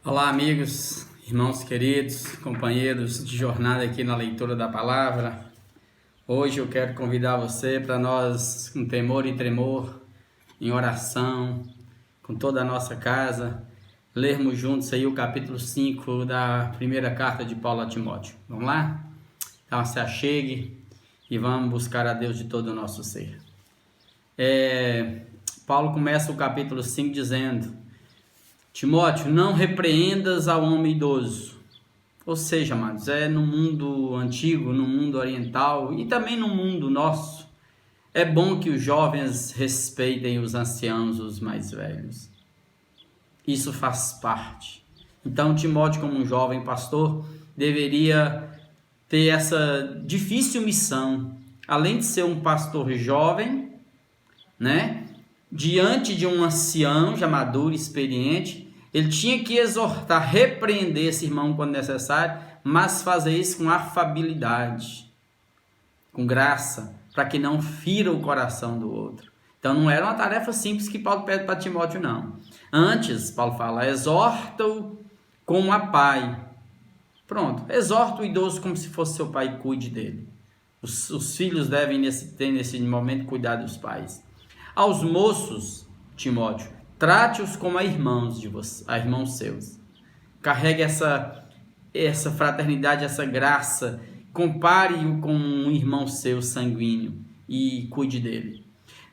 Olá, amigos, irmãos queridos, companheiros de jornada aqui na leitura da palavra. Hoje eu quero convidar você para nós, com temor e tremor, em oração, com toda a nossa casa, lermos juntos aí o capítulo 5 da primeira carta de Paulo a Timóteo. Vamos lá? Então se achegue e vamos buscar a Deus de todo o nosso ser. Paulo começa o capítulo 5 dizendo: Timóteo, não repreendas ao homem idoso. Ou seja, amados, no mundo antigo, no mundo oriental e também no mundo nosso, é bom que os jovens respeitem os anciãos, os mais velhos. Isso faz parte. Então, Timóteo, como um jovem pastor, deveria ter essa difícil missão, além de ser um pastor jovem, diante de um ancião já maduro, experiente, ele tinha que exortar, repreender esse irmão quando necessário, mas fazer isso com afabilidade, com graça, para que não fira o coração do outro. Então não era uma tarefa simples que Paulo pede para Timóteo, não. Antes, Paulo fala, exorta-o como a pai. Pronto, exorta o idoso como se fosse seu pai e cuide dele. Os filhos devem ter nesse momento cuidar dos pais. Aos moços, Timóteo, trate-os como a irmãos seus. Carregue essa fraternidade, essa graça. Compare-o com um irmão seu sanguíneo e cuide dele.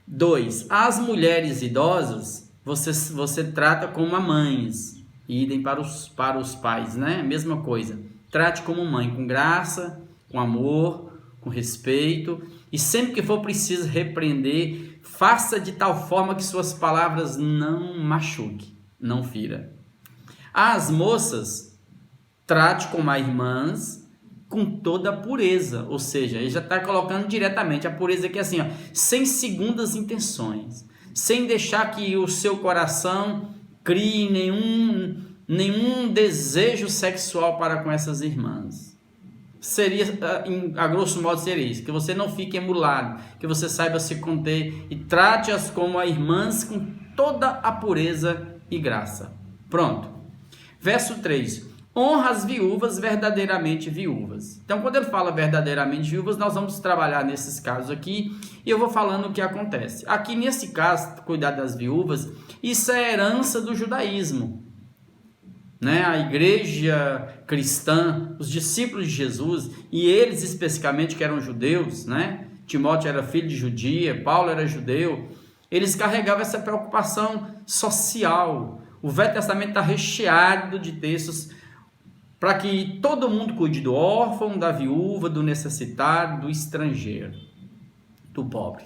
2. As mulheres idosas, você trata como a mães. E idem para os pais, Mesma coisa. Trate como mãe, com graça, com amor, com respeito. E sempre que for preciso repreender, faça de tal forma que suas palavras não machuquem, não fira. As moças, trate como as irmãs, com toda a pureza. Ou seja, ele já está colocando diretamente a pureza aqui assim, sem segundas intenções. Sem deixar que o seu coração crie nenhum desejo sexual para com essas irmãs. Seria, a grosso modo, seria isso, que você não fique emulado, que você saiba se conter e trate-as como a irmãs com toda a pureza e graça. Pronto. Verso 3. Honra as viúvas verdadeiramente viúvas. Então, quando ele fala verdadeiramente viúvas, nós vamos trabalhar nesses casos aqui e eu vou falando o que acontece. Aqui, nesse caso, cuidar das viúvas, isso é herança do judaísmo. A igreja cristã, os discípulos de Jesus, e eles especificamente que eram judeus, Timóteo era filho de judia, Paulo era judeu, eles carregavam essa preocupação social. O Velho Testamento está recheado de textos para que todo mundo cuide do órfão, da viúva, do necessitado, do estrangeiro, do pobre,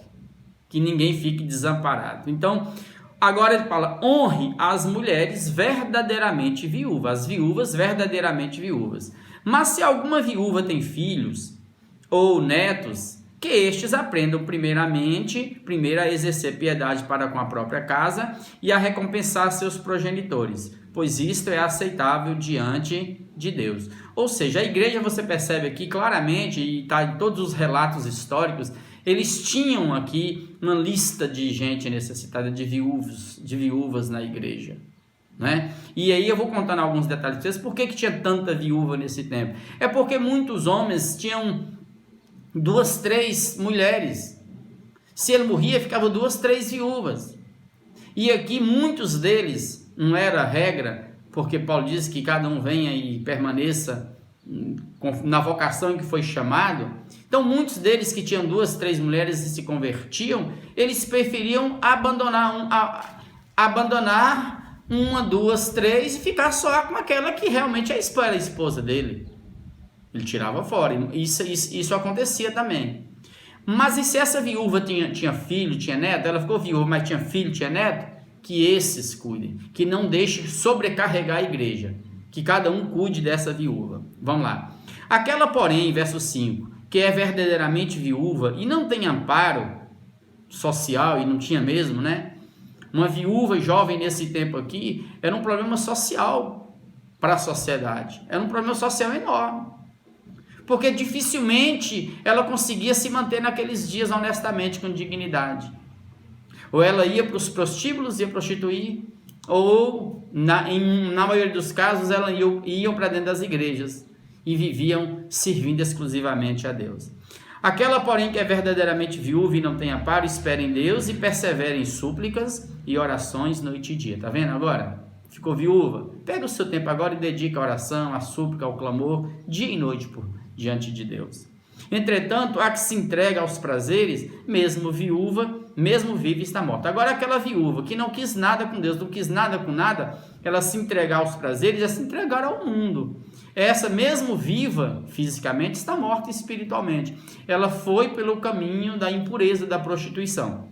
que ninguém fique desamparado. Então, agora ele fala, honre as mulheres verdadeiramente viúvas, as viúvas verdadeiramente viúvas. Mas se alguma viúva tem filhos ou netos, que estes aprendam primeiro a exercer piedade para com a própria casa e a recompensar seus progenitores, pois isto é aceitável diante de Deus. Ou seja, a igreja, você percebe aqui claramente, e está em todos os relatos históricos, eles tinham aqui uma lista de gente necessitada, de viúvas na igreja. E aí eu vou contando alguns detalhes para vocês. Por que tinha tanta viúva nesse tempo? É porque muitos homens tinham 2, 3 mulheres. Se ele morria, ficava 2, 3 viúvas. E aqui muitos deles, não era regra, porque Paulo diz que cada um venha e permaneça na vocação em que foi chamado. Então muitos deles que tinham 2, 3 mulheres e se convertiam, eles preferiam abandonar 1, 2, 3 e ficar só com aquela que realmente era a esposa dele. Ele tirava fora. Isso acontecia também. Mas e se essa viúva tinha filho, tinha neto, ela ficou viúva, mas tinha filho, tinha neto, que esses cuidem, que não deixe sobrecarregar a igreja, que cada um cuide dessa viúva. Vamos lá. Aquela, porém, verso 5, que é verdadeiramente viúva e não tem amparo social, e não tinha mesmo, Uma viúva jovem nesse tempo aqui era um problema social para a sociedade. Era um problema social enorme. Porque dificilmente ela conseguia se manter naqueles dias honestamente, com dignidade. Ou ela ia para os prostíbulos, ia prostituir, ou na maioria dos casos elas iam para dentro das igrejas e viviam servindo exclusivamente a Deus. Aquela, porém, que é verdadeiramente viúva e não tem amparo, espera em Deus e persevera em súplicas e orações noite e dia. Tá vendo agora? Ficou viúva? Pega o seu tempo agora e dedica a oração, a súplica, ao clamor, dia e noite diante de Deus. Entretanto, a que se entrega aos prazeres, mesmo viúva, mesmo viva, está morta. Agora, aquela viúva que não quis nada com Deus, não quis nada com nada, ela se entregar aos prazeres, é se entregar ao mundo. Essa, mesmo viva fisicamente, está morta espiritualmente. Ela foi pelo caminho da impureza, da prostituição.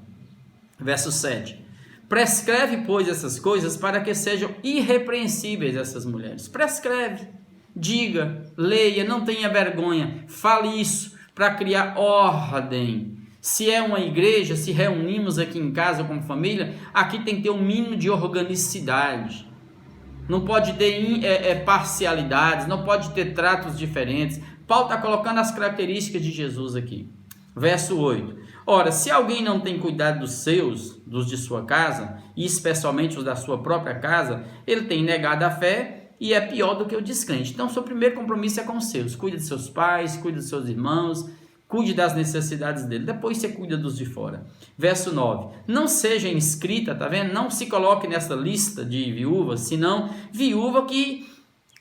Verso 7. Prescreve, pois, essas coisas para que sejam irrepreensíveis essas mulheres. Prescreve, diga, leia, não tenha vergonha, fale isso para criar ordem. Se é uma igreja, se reunimos aqui em casa como família, aqui tem que ter um mínimo de organicidade. Não pode ter parcialidades, não pode ter tratos diferentes. Paulo está colocando as características de Jesus aqui. Verso 8. Ora, se alguém não tem cuidado dos seus, dos de sua casa, e especialmente os da sua própria casa, ele tem negado a fé e é pior do que o descrente. Então, seu primeiro compromisso é com os seus. Cuide de seus pais, cuide dos seus irmãos, cuide das necessidades dele. Depois você cuida dos de fora. Verso 9. Não seja inscrita, tá vendo? Não se coloque nessa lista de viúvas, senão viúva que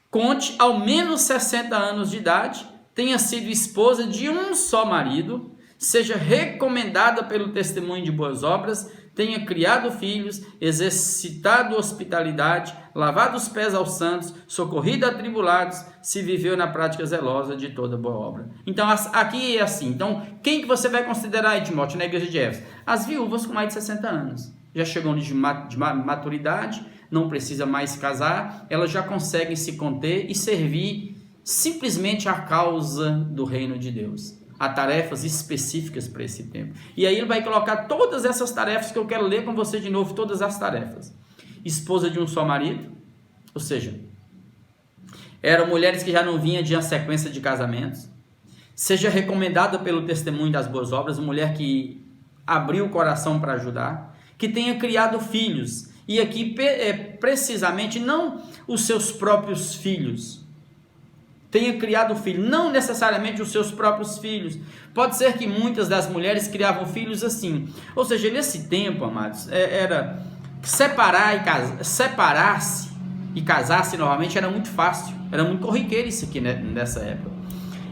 conte ao menos 60 anos de idade, tenha sido esposa de um só marido, seja recomendada pelo testemunho de boas obras, tenha criado filhos, exercitado hospitalidade, lavado os pés aos santos, socorrido atribulados, se viveu na prática zelosa de toda boa obra. Então, aqui é assim. Então, quem que você vai considerar aí, Timóteo, na igreja de Éfeso? As viúvas com mais de 60 anos. Já chegou de maturidade, não precisa mais casar, elas já conseguem se conter e servir simplesmente a causa do reino de Deus. Há tarefas específicas para esse tempo. E aí ele vai colocar todas essas tarefas que eu quero ler com você de novo, todas as tarefas. Esposa de um só marido, ou seja, eram mulheres que já não vinham de uma sequência de casamentos. Seja recomendada pelo testemunho das boas obras, mulher que abriu o coração para ajudar, que tenha criado filhos. E aqui, precisamente, não os seus próprios filhos, tenha criado filho, não necessariamente os seus próprios filhos. Pode ser que muitas das mulheres criavam filhos assim. Ou seja, nesse tempo, amados, era separar-se e casar-se novamente era muito fácil, era muito corriqueiro isso aqui, né, nessa época.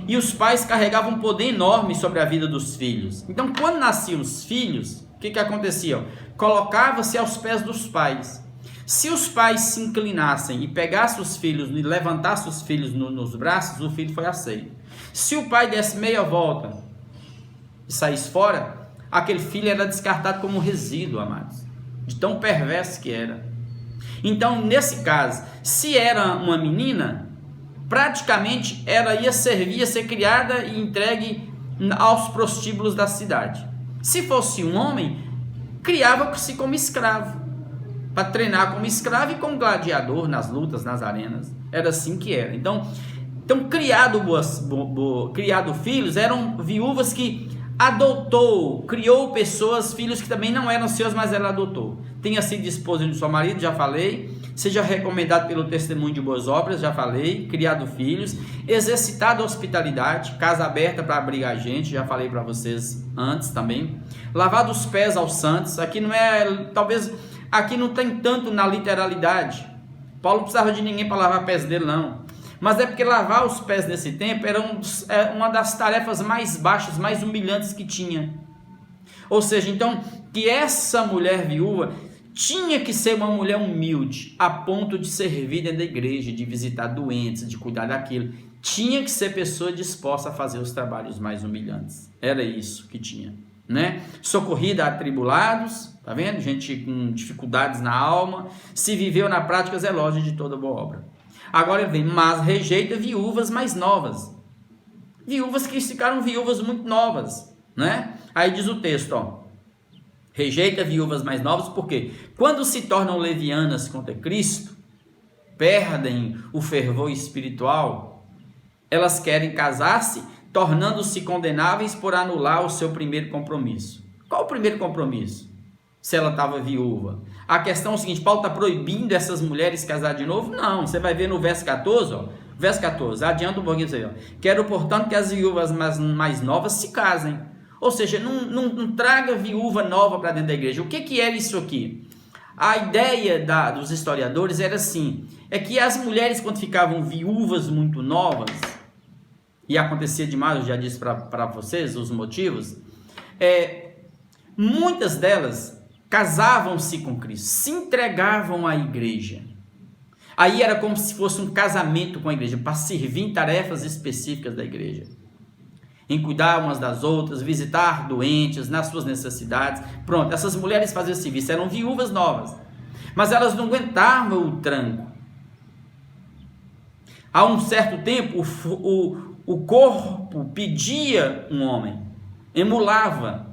E os pais carregavam um poder enorme sobre a vida dos filhos. Então, quando nasciam os filhos, o que acontecia? Colocava-se aos pés dos pais. Se os pais se inclinassem e pegassem os filhos e levantassem os filhos nos braços, o filho foi aceito. Se o pai desse meia volta e saísse fora, aquele filho era descartado como resíduo, amados, de tão perverso que era. Então, nesse caso, se era uma menina, praticamente ela ia servir, ia ser criada e entregue aos prostíbulos da cidade. Se fosse um homem, criava-se como escravo, para treinar como escravo e como gladiador nas lutas, nas arenas. Era assim que era. Então criado filhos, eram viúvas que criou pessoas, filhos que também não eram seus, mas ela adotou. Tenha sido esposa de seu marido, já falei. Seja recomendado pelo testemunho de boas obras, já falei. Criado filhos. Exercitado a hospitalidade, casa aberta para abrigar gente, já falei para vocês antes também. Lavado os pés aos santos. Aqui não é, talvez, aqui não tem tanto na literalidade. Paulo não precisava de ninguém para lavar pés dele, não. Mas é porque lavar os pés nesse tempo era uma das tarefas mais baixas, mais humilhantes que tinha. Ou seja, então, que essa mulher viúva tinha que ser uma mulher humilde, a ponto de servir dentro da igreja, de visitar doentes, de cuidar daquilo. Tinha que ser pessoa disposta a fazer os trabalhos mais humilhantes. Era isso que tinha, né? Socorrida a atribulados, tá vendo? Gente com dificuldades na alma, se viveu na prática zelosa de toda boa obra. Agora ele vem, mas rejeita viúvas mais novas. Viúvas que ficaram viúvas muito novas, né? Aí diz o texto, ó. Rejeita viúvas mais novas, porque quando se tornam levianas contra Cristo, perdem o fervor espiritual, elas querem casar-se, tornando-se condenáveis por anular o seu primeiro compromisso. Qual o primeiro compromisso? se ela estava viúva. A questão é o seguinte, Paulo está proibindo essas mulheres casar de novo? Não, você vai ver no verso 14, ó. Verso 14, adianta um pouquinho isso aí, ó. Quero, portanto, que as viúvas mais novas se casem. Ou seja, não traga viúva nova para dentro da igreja. O que era isso aqui? A ideia dos historiadores era assim, é que as mulheres quando ficavam viúvas muito novas, e acontecia demais, eu já disse para vocês os motivos, muitas delas casavam-se com Cristo, se entregavam à igreja. Aí era como se fosse um casamento com a igreja, para servir em tarefas específicas da igreja. Em cuidar umas das outras, visitar doentes, nas suas necessidades. Pronto, essas mulheres faziam esse serviço, eram viúvas novas. Mas elas não aguentavam o tranco. Há um certo tempo, o corpo pedia um homem, emulava.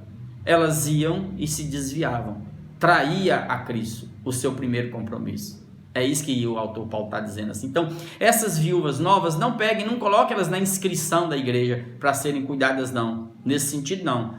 Elas iam e se desviavam. Traía a Cristo, o seu primeiro compromisso. É isso que o autor Paulo está dizendo assim. Então, essas viúvas novas, não peguem, não coloquem elas na inscrição da igreja para serem cuidadas, não. Nesse sentido, não.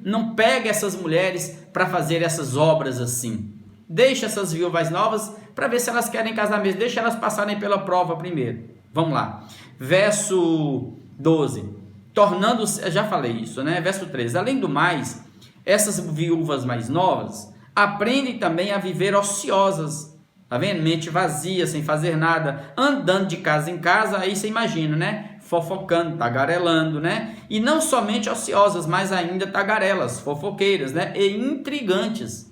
Não pegue essas mulheres para fazer essas obras assim. Deixa essas viúvas novas para ver se elas querem casar mesmo. Deixa elas passarem pela prova primeiro. Vamos lá. Verso 12. Tornando-se, já falei isso, né? Verso 13. Além do mais, essas viúvas mais novas aprendem também a viver ociosas. Tá vendo? Mente vazia, sem fazer nada, andando de casa em casa, aí você imagina, né? Fofocando, tagarelando, né? E não somente ociosas, mas ainda tagarelas, fofoqueiras, né? E intrigantes.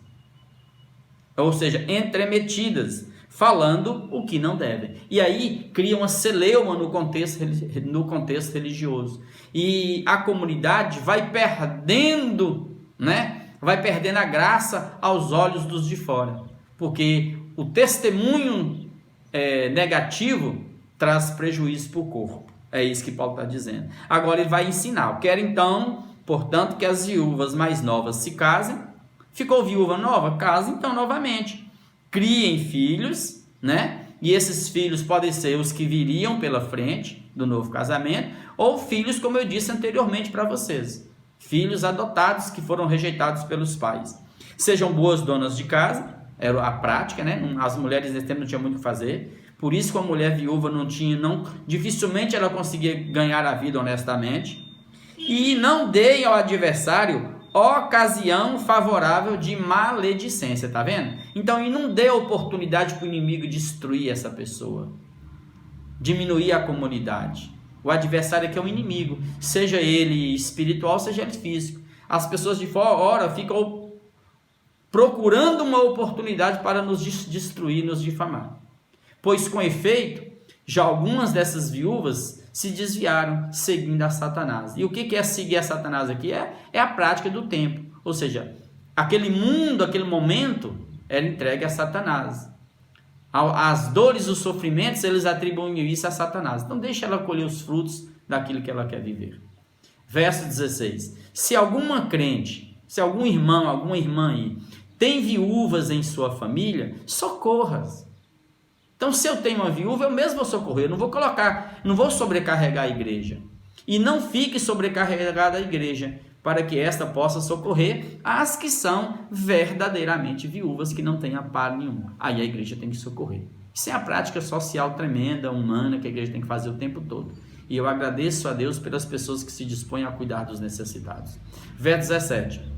Ou seja, entremetidas, falando o que não devem. E aí cria uma celeuma no contexto religioso. E a comunidade vai perdendo, né? Vai perdendo a graça aos olhos dos de fora. Porque o testemunho negativo traz prejuízo para o corpo. É isso que Paulo está dizendo. Agora ele vai ensinar. Quero então, portanto, que as viúvas mais novas se casem. Ficou viúva nova? Casa então novamente. Criem filhos, né? E esses filhos podem ser os que viriam pela frente do novo casamento, ou filhos, como eu disse anteriormente para vocês. Filhos adotados que foram rejeitados pelos pais. Sejam boas donas de casa. Era a prática, né? As mulheres nesse tempo não tinham muito o que fazer. Por isso que a mulher viúva dificilmente ela conseguia ganhar a vida honestamente. E não deem ao adversário ocasião favorável de maledicência, tá vendo? Então, e não dê oportunidade para o inimigo destruir essa pessoa, diminuir a comunidade. O adversário aqui é o inimigo, seja ele espiritual, seja ele físico. As pessoas de fora ficam procurando uma oportunidade para nos destruir, nos difamar. Pois, com efeito, já algumas dessas viúvas se desviaram, seguindo a Satanás. E o que é seguir a Satanás aqui? É a prática do tempo. Ou seja, aquele mundo, aquele momento, era entregue a Satanás. As dores, os sofrimentos, eles atribuem isso a Satanás. Então, deixa ela colher os frutos daquilo que ela quer viver. Verso 16. Se alguma crente, se algum irmão, alguma irmã aí, tem viúvas em sua família, socorras. Então, se eu tenho uma viúva, eu mesmo vou socorrer. Eu não vou sobrecarregar a igreja. E não fique sobrecarregada a igreja, para que esta possa socorrer as que são verdadeiramente viúvas, que não têm amparo nenhum. Aí a igreja tem que socorrer. Isso é a prática social tremenda, humana, que a igreja tem que fazer o tempo todo. E eu agradeço a Deus pelas pessoas que se dispõem a cuidar dos necessitados. Verso 17.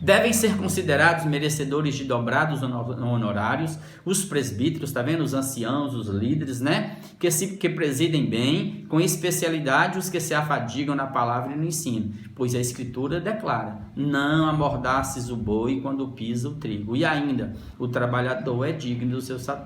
Devem ser considerados merecedores de dobrados honorários os presbíteros, tá vendo? Os anciãos, os líderes, né? Que presidem bem, com especialidade os que se afadigam na palavra e no ensino. Pois a Escritura declara, não amordaces o boi quando pisa o trigo. E ainda, o trabalhador é digno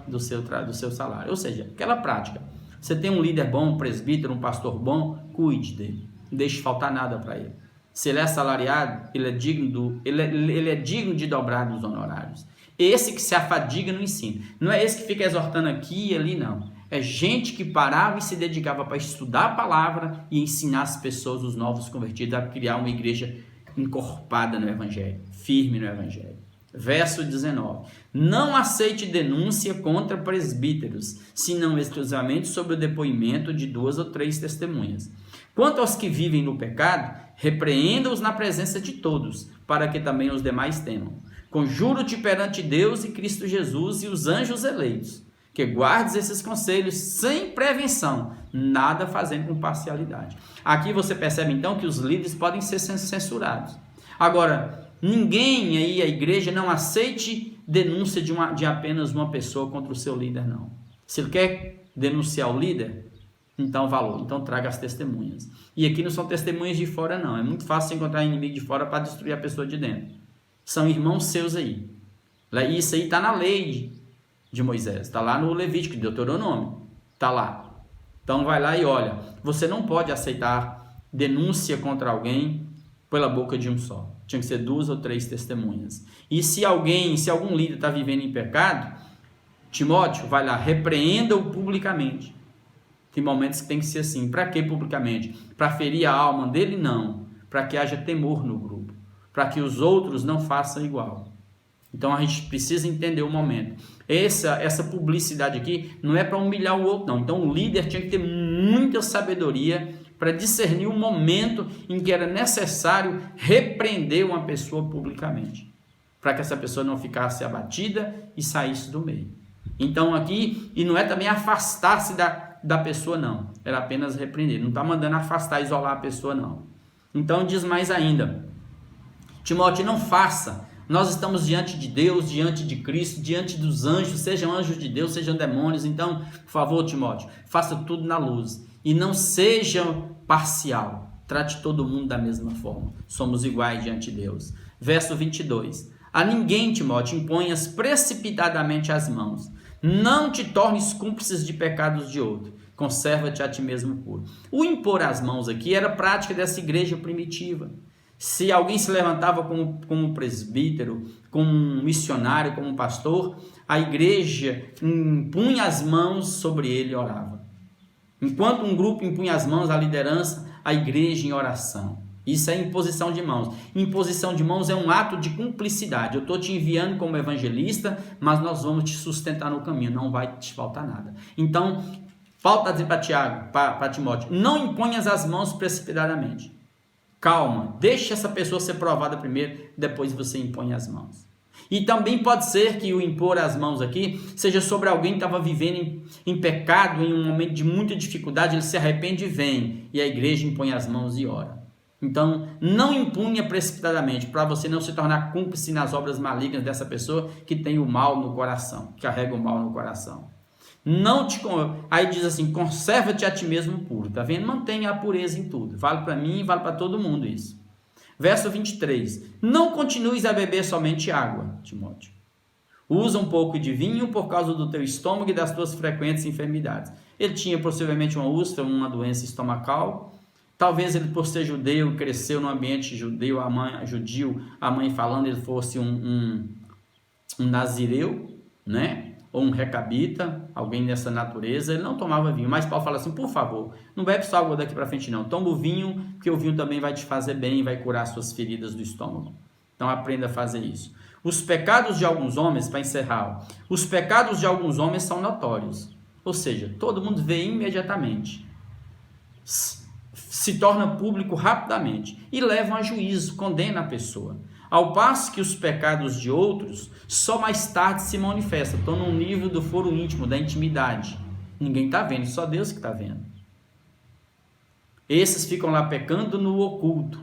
do seu salário. Ou seja, aquela prática. Você tem um líder bom, um presbítero, um pastor bom, cuide dele. Não deixe faltar nada para ele. Se ele é assalariado, ele é digno de dobrar dos honorários. Esse que se afadiga no ensino. Não é esse que fica exortando aqui e ali, não. É gente que parava e se dedicava para estudar a palavra e ensinar as pessoas, os novos convertidos, a criar uma igreja encorpada no Evangelho, firme no Evangelho. Verso 19. Não aceite denúncia contra presbíteros, senão exclusivamente sobre o depoimento de 2 ou 3 testemunhas. Quanto aos que vivem no pecado, repreenda-os na presença de todos, para que também os demais temam. Conjuro-te perante Deus e Cristo Jesus e os anjos eleitos, que guardes esses conselhos sem prevenção, nada fazendo com parcialidade. Aqui você percebe então que os líderes podem ser censurados. Agora, ninguém aí, a igreja, não aceite denúncia de apenas uma pessoa contra o seu líder, não. Se ele quer denunciar o líder, então valor, então traga as testemunhas. E aqui não são testemunhas de fora, não. É muito fácil encontrar inimigo de fora para destruir a pessoa de dentro. São irmãos seus aí. Isso aí está na lei de Moisés, está lá no Levítico, Deuteronômio, está lá. Então vai lá e olha, você não pode aceitar denúncia contra alguém pela boca de um só. Tinha que ser 2 ou 3 testemunhas. E se algum líder está vivendo em pecado, Timóteo, vai lá, repreenda-o publicamente. Tem momentos que tem que ser assim. Para que publicamente? Para ferir a alma dele? Não. Para que haja temor no grupo. Para que os outros não façam igual. Então a gente precisa entender o momento. Essa publicidade aqui não é para humilhar o outro, não. Então o líder tinha que ter muita sabedoria para discernir o momento em que era necessário repreender uma pessoa publicamente, para que essa pessoa não ficasse abatida e saísse do meio. Então aqui, e não é também afastar-se da pessoa, não. Era apenas repreender. Não está mandando afastar, isolar a pessoa, não. Então diz mais ainda, Timóteo, não faça. Nós estamos diante de Deus, diante de Cristo, diante dos anjos, sejam anjos de Deus, sejam demônios. Então, por favor, Timóteo, faça tudo na luz. E não seja parcial. Trate todo mundo da mesma forma. Somos iguais diante de Deus. Verso 22. A ninguém, Timóteo, imponhas precipitadamente as mãos. Não te tornes cúmplices de pecados de outro. Conserva-te a ti mesmo puro. O impor as mãos aqui era prática dessa igreja primitiva. Se alguém se levantava como presbítero, como um missionário, como um pastor, a igreja impunha as mãos sobre ele e orava. Enquanto um grupo impunha as mãos à liderança, a igreja em oração. Isso é imposição de mãos. Imposição de mãos é um ato de cumplicidade. Eu estou te enviando como evangelista, mas nós vamos te sustentar no caminho, não vai te faltar nada. Então, Paulo está dizendo para Timóteo, não imponhas as mãos precipitadamente. Calma, deixe essa pessoa ser provada primeiro, depois você impõe as mãos. E também pode ser que o impor as mãos aqui seja sobre alguém que estava vivendo em pecado, em um momento de muita dificuldade, ele se arrepende e vem, e a igreja impõe as mãos e ora. Então, não impunha precipitadamente, para você não se tornar cúmplice nas obras malignas dessa pessoa que tem o mal no coração, que carrega o mal no coração. Aí diz assim, conserva-te a ti mesmo puro, tá vendo? Mantenha a pureza em tudo, vale para mim e vale para todo mundo isso. Verso 23, não continues a beber somente água, Timóteo. Usa um pouco de vinho por causa do teu estômago e das tuas frequentes enfermidades. Ele tinha possivelmente uma úlcera, uma doença estomacal. Talvez ele, por ser judeu, cresceu no ambiente judeu, a mãe falando, ele fosse um nazireu, né? Ou um recabita, alguém dessa natureza, ele não tomava vinho. Mas Paulo fala assim, por favor, não bebe só água daqui para frente não, toma o vinho, porque o vinho também vai te fazer bem e vai curar suas feridas do estômago. Então aprenda a fazer isso. Os pecados de alguns homens, para encerrar, os pecados de alguns homens são notórios, ou seja, todo mundo vê imediatamente, se torna público rapidamente e levam a juízo, condena a pessoa. Ao passo que os pecados de outros só mais tarde se manifestam, estão no nível do foro íntimo, da intimidade. Ninguém está vendo, só Deus que está vendo. Esses ficam lá pecando no oculto,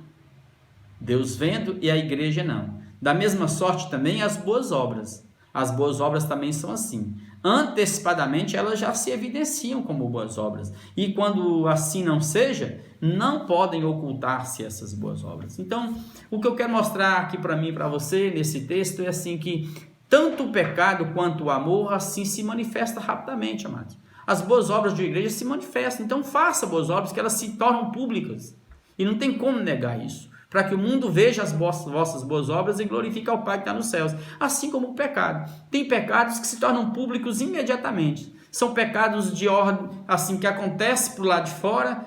Deus vendo e a igreja não. Da mesma sorte também as boas obras. As boas obras também são assim. Antecipadamente elas já se evidenciam como boas obras. E quando assim não seja, não podem ocultar-se essas boas obras. Então, o que eu quero mostrar aqui para mim e para você nesse texto é assim que tanto o pecado quanto o amor assim se manifesta rapidamente, amados. As boas obras de uma igreja se manifestam. Então, faça boas obras que elas se tornam públicas. E não tem como negar isso. Para que o mundo veja as vossas boas obras e glorifique ao Pai que está nos céus. Assim como o pecado. Tem pecados que se tornam públicos imediatamente. São pecados de ordem, assim, que acontece por lá de fora,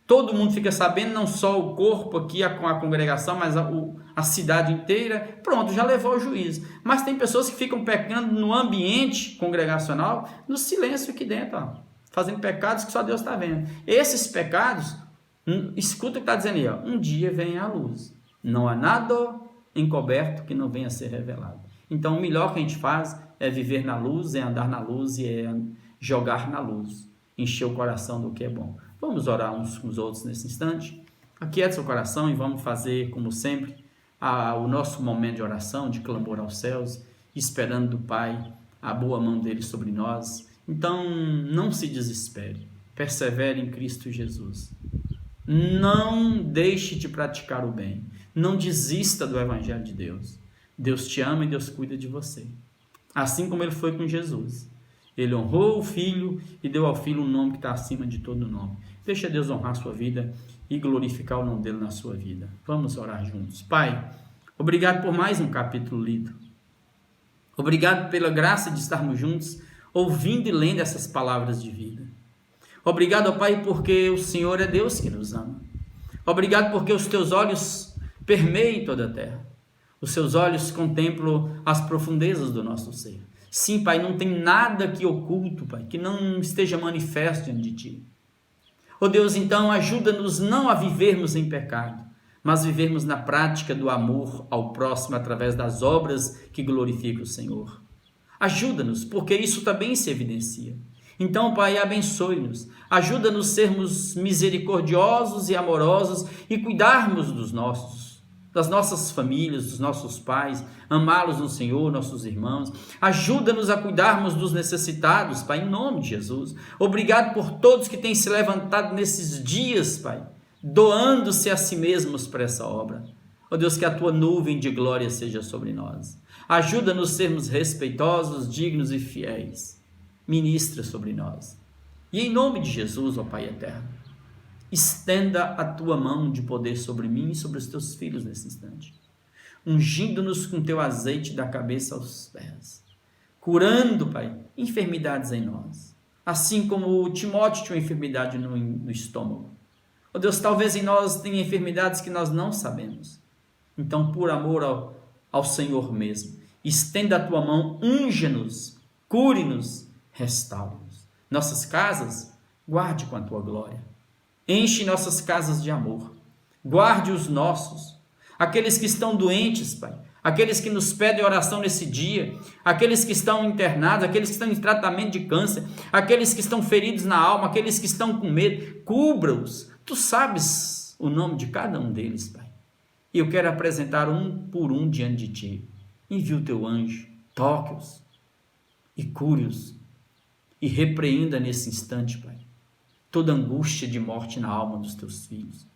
todo mundo fica sabendo, não só o corpo aqui, a congregação, mas a cidade inteira. Pronto, já levou ao juízo. Mas tem pessoas que ficam pecando no ambiente congregacional, no silêncio aqui dentro, ó, fazendo pecados que só Deus está vendo. Esses pecados, escuta o que está dizendo aí, ó, um dia vem à luz. Não há nada encoberto que não venha a ser revelado. Então, o melhor que a gente faz é viver na luz, é andar na luz e é jogar na luz, encher o coração do que é bom. Vamos orar uns com os outros nesse instante? Aquiete seu coração e vamos fazer, como sempre, o nosso momento de oração, de clamor aos céus, esperando do Pai a boa mão dele sobre nós. Então, não se desespere, persevere em Cristo Jesus. Não deixe de praticar o bem, não desista do Evangelho de Deus. Deus te ama e Deus cuida de você. Assim como ele foi com Jesus. Ele honrou o Filho e deu ao Filho um nome que está acima de todo nome. Deixa Deus honrar a sua vida e glorificar o nome dele na sua vida. Vamos orar juntos. Pai, obrigado por mais um capítulo lido. Obrigado pela graça de estarmos juntos, ouvindo e lendo essas palavras de vida. Obrigado, ó Pai, porque o Senhor é Deus que nos ama. Obrigado porque os teus olhos permeiam toda a terra. Os seus olhos contemplam as profundezas do nosso ser. Sim, Pai, não tem nada que oculto, Pai, que não esteja manifesto diante de Ti. Ó Deus, então ajuda-nos não a vivermos em pecado, mas vivermos na prática do amor ao próximo através das obras que glorificam o Senhor. Ajuda-nos, porque isso também se evidencia. Então, Pai, abençoe-nos, ajuda-nos a sermos misericordiosos e amorosos e cuidarmos das nossas famílias, dos nossos pais, amá-los no Senhor, nossos irmãos. Ajuda-nos a cuidarmos dos necessitados, Pai, em nome de Jesus. Obrigado por todos que têm se levantado nesses dias, Pai, doando-se a si mesmos para essa obra. Ó Deus, que a Tua nuvem de glória seja sobre nós. Ajuda-nos a sermos respeitosos, dignos e fiéis. Ministra sobre nós. E em nome de Jesus, ó Pai eterno, estenda a Tua mão de poder sobre mim e sobre os Teus filhos nesse instante, ungindo-nos com Teu azeite da cabeça aos pés, curando, Pai, enfermidades em nós, assim como Timóteo tinha uma enfermidade no estômago. Ó Deus, talvez em nós tenha enfermidades que nós não sabemos. Então, por amor ao Senhor mesmo, estenda a Tua mão, unja-nos, cure-nos, restaure-nos. Nossas casas, guarde com a Tua glória. Enche nossas casas de amor. Guarde os nossos. Aqueles que estão doentes, Pai. Aqueles que nos pedem oração nesse dia. Aqueles que estão internados. Aqueles que estão em tratamento de câncer. Aqueles que estão feridos na alma. Aqueles que estão com medo. Cubra-os. Tu sabes o nome de cada um deles, Pai. E eu quero apresentar um por um diante de Ti. Envia o Teu anjo. Toque-os. E cure-os. E repreenda nesse instante, Pai, toda angústia de morte na alma dos Teus filhos.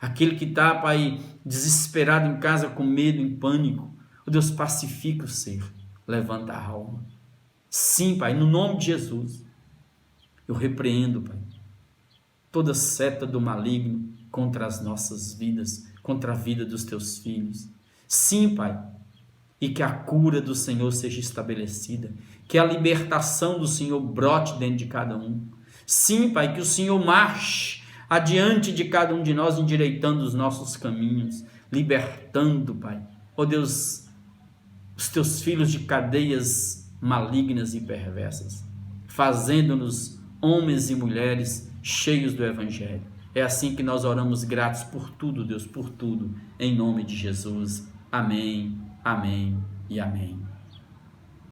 Aquele que está, Pai, desesperado em casa, com medo, em pânico. Oh Deus, pacifica o ser, levanta a alma. Sim, Pai, no nome de Jesus, eu repreendo, Pai, toda seta do maligno contra as nossas vidas, contra a vida dos Teus filhos. Sim, Pai, e que a cura do Senhor seja estabelecida, que a libertação do Senhor brote dentro de cada um. Sim, Pai, que o Senhor marche adiante de cada um de nós, endireitando os nossos caminhos, libertando, Pai, ó Deus, os Teus filhos de cadeias malignas e perversas, fazendo-nos homens e mulheres cheios do Evangelho. É assim que nós oramos gratos por tudo, Deus, por tudo, em nome de Jesus. Amém, amém e amém.